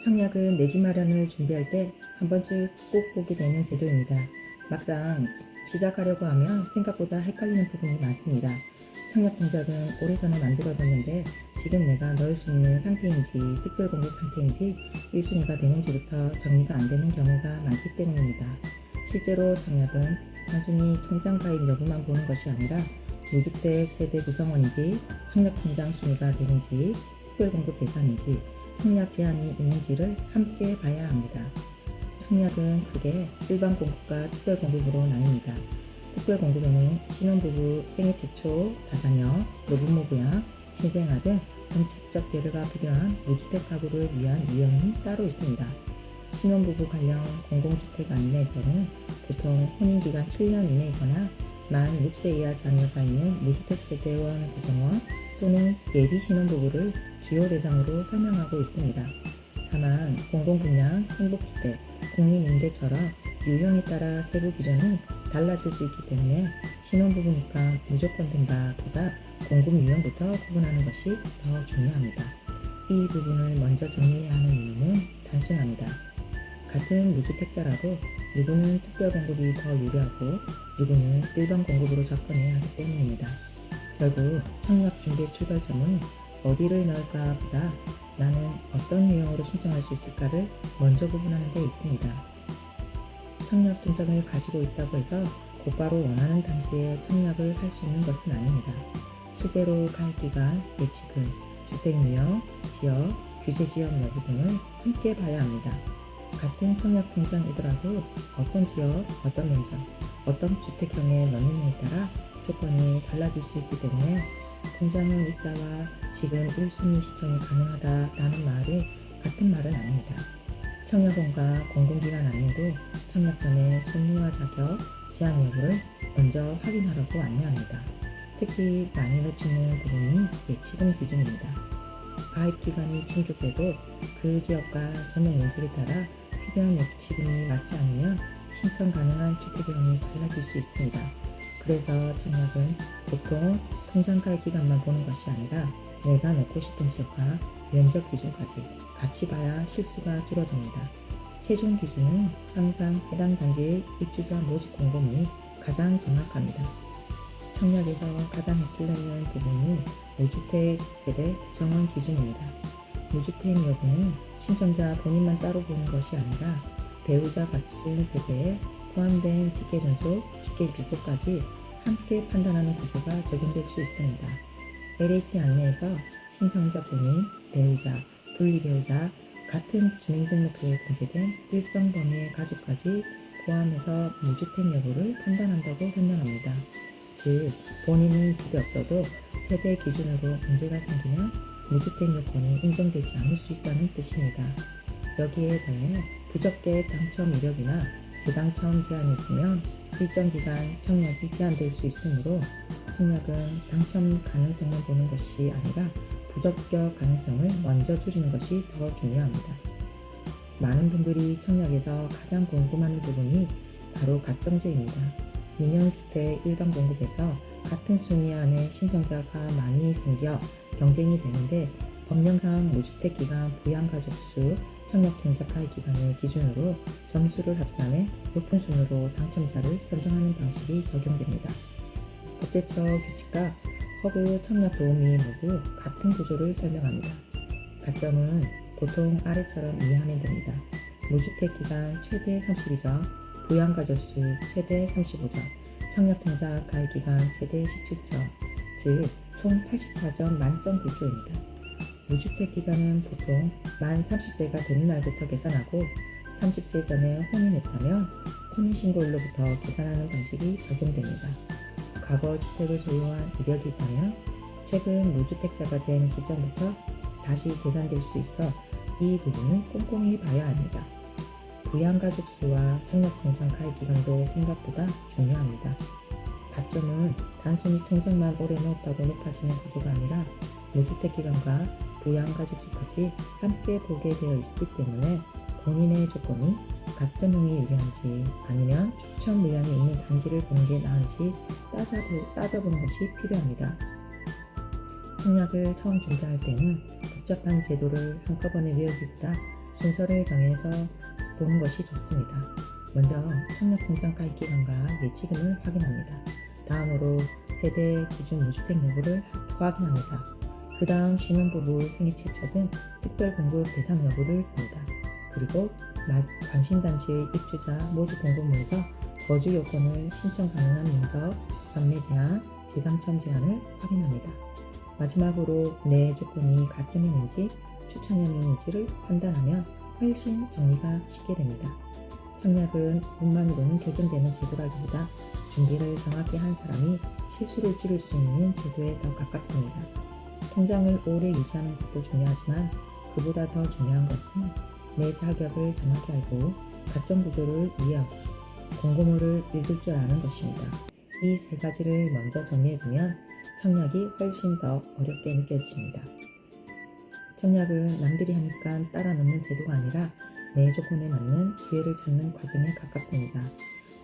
청약은 내 집 마련을 준비할 때 한 번쯤 꼭 보게 되는 제도입니다. 막상 시작하려고 하면 생각보다 헷갈리는 부분이 많습니다. 청약 동작은 오래전에 만들어뒀는데 지금 내가 넣을 수 있는 상태인지 특별공급 상태인지 1순위가 되는지부터 정리가 안 되는 경우가 많기 때문입니다. 실제로 청약은 단순히 통장 가입 여부만 보는 것이 아니라 무주택 세대 구성원인지 청약 통장 순위가 되는지 특별공급 대상인지 청약 제한이 있는지를 함께 봐야 합니다. 청약은 크게 일반 공급과 특별 공급으로 나뉩니다. 특별 공급에는 신혼부부 생애 최초, 다자녀, 노부모 부양, 신생아 등 정책적 배려가 필요한 무주택 가구를 위한 유형이 따로 있습니다. 신혼부부 관련 공공주택 안내에서는 보통 혼인기간 7년 이내이거나 만 6세 이하 자녀가 있는 무주택 세대원 구성원 또는 예비 신혼부부를 주요 대상으로 설명하고 있습니다. 다만 공공분양, 행복주택, 국민임대처럼 유형에 따라 세부 기준은 달라질 수 있기 때문에 신혼부부니까 무조건 된다보다 공급 유형부터 구분하는 것이 더 중요합니다. 이 부분을 먼저 정리해야 하는 이유는 단순합니다. 같은 무주택자라도 누구는 특별 공급이 더 유리하고 누구는 일반 공급으로 접근해야 하기 때문입니다. 결국 청약 준비의 출발점은 어디를 넣을까 보다 나는 어떤 유형으로 신청할 수 있을까를 먼저 구분하는 데 있습니다. 청약 통장을 가지고 있다고 해서 곧바로 원하는 당시에 청약을 할 수 있는 것은 아닙니다. 실제로 가입기간, 예치금, 주택유형, 지역, 규제지역 여부 등을 함께 봐야 합니다. 같은 청약 통장이더라도 어떤 지역, 어떤 면적, 어떤 주택형에 넣느냐에 따라 조건이 달라질 수 있기 때문에 통장을 있다와 지금 1순위 시청이 가능하다라는 말이 같은 말은 아닙니다. 청약원과 공공기관 안내도 청약 전에 순위와 자격, 제한 여부를 먼저 확인하라고 안내합니다. 특히 많이 놓치는 부분이 예치금 기준입니다. 가입 기간이 충족돼도 그 지역과 전용 면적에 따라 필요한 예치금이 맞지 않으면 신청 가능한 주택형이 달라질 수 있습니다. 그래서 청약은 보통 통장 가입 기간만 보는 것이 아니라 내가 넣고 싶은 지역과 면적 기준까지 같이 봐야 실수가 줄어듭니다. 최종 기준은 항상 해당 단지의 입주자 모집 공고문이 가장 정확합니다. 청약에서 가장 헷갈리는 부분이 무주택 세대 구성원 기준입니다. 무주택 여부는 신청자 본인만 따로 보는 것이 아니라 배우자 같은 세대에 포함된 직계전속, 직계비속까지 함께 판단하는 구조가 적용될 수 있습니다. LH 안내에서 신청자 본인, 배우자, 분리배우자, 같은 주민등록부에 등재된 일정 범위의 가족까지 포함해서 무주택 여부를 판단한다고 설명합니다. 즉, 본인은 집에 없어도 세대 기준으로 문제가 생기면 무주택 요건이 인정되지 않을 수 있다는 뜻입니다. 여기에 더해 부적격 당첨 이력이나 재당첨 제한이 있으면 일정 기간 청약이 제한될 수 있으므로 청약은 당첨 가능성만 보는 것이 아니라 부적격 가능성을 먼저 줄이는 것이 더 중요합니다. 많은 분들이 청약에서 가장 궁금한 부분이 바로 가점제입니다. 민영주택 일반 공급에서 같은 순위 안에 신청자가 많이 생겨 경쟁이 되는데 법령상 무주택 기간 부양가족 수, 청약 통장 가입 기간을 기준으로 점수를 합산해 높은 순으로 당첨자를 선정하는 방식이 적용됩니다. 법제처 규칙과 허브 청약 도우미 모두 같은 구조를 설명합니다. 가점은 보통 아래처럼 이해하면 됩니다. 무주택 기간 최대 32점, 부양가족 수 최대 35점, 청약 통장 가입 기간 최대 17점, 즉 총 84점 만점 구조입니다. 무주택 기간은 보통 만 30세가 되는 날부터 계산하고 30세 전에 혼인했다면 혼인신고일로부터 계산하는 방식이 적용됩니다. 과거 주택을 소유한 이력이 있다면 최근 무주택자가 된 기점부터 다시 계산될 수 있어 이 부분을 꼼꼼히 봐야 합니다. 부양가족 수와 청약통장 가입 기간도 생각보다 중요합니다. 가점은 단순히 통장만 오래 넣었다고 높아지는 구조가 아니라 무주택 기간과 부양가족 수까지 함께 보게 되어 있기 때문에 본인의 조건이 가점형이 유리한지 아니면 추천 물량이 있는 단지를 보는 게 나은지 따져보는 것이 필요합니다. 청약을 처음 준비할 때는 복잡한 제도를 한꺼번에 외우기보다 순서를 정해서 보는 것이 좋습니다. 먼저 청약통장 가입 기간과 예치금을 확인합니다. 다음으로 세대 기준 무주택 여부를 확인합니다. 그 다음 신혼부부 생애체처 등 특별공급 대상 여부를 봅니다. 그리고 관심단지의 입주자 모집 공고문에서 거주 요건을 신청 가능한 문서, 판매 제한, 재당첨 제한을 확인합니다. 마지막으로 내 조건이 가점이는지 추천형인지를 판단하면 훨씬 정리가 쉽게 됩니다. 청약은 운만으로는 개선되는 제도라기보다 준비를 정확히 한 사람이 실수를 줄일 수 있는 제도에 더 가깝습니다. 통장을 오래 유지하는 것도 중요하지만 그보다 더 중요한 것은 내 자격을 정확히 알고 가점 구조를 이해하고 공고문을 읽을 줄 아는 것입니다. 이 세 가지를 먼저 정리해두면 청약이 훨씬 더 어렵게 느껴집니다. 청약은 남들이 하니까 따라 넣는 제도가 아니라 내 조건에 맞는 기회를 찾는 과정에 가깝습니다.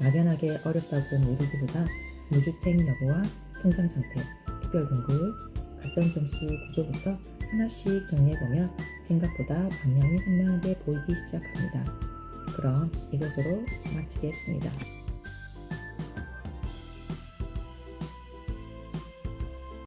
막연하게 어렵다고 미루기보다 무주택 여부와 통장 상태, 특별공급, 가점 점수 구조부터 하나씩 정리해보면 생각보다 방향이 선명하게 보이기 시작합니다. 그럼 이것으로 마치겠습니다.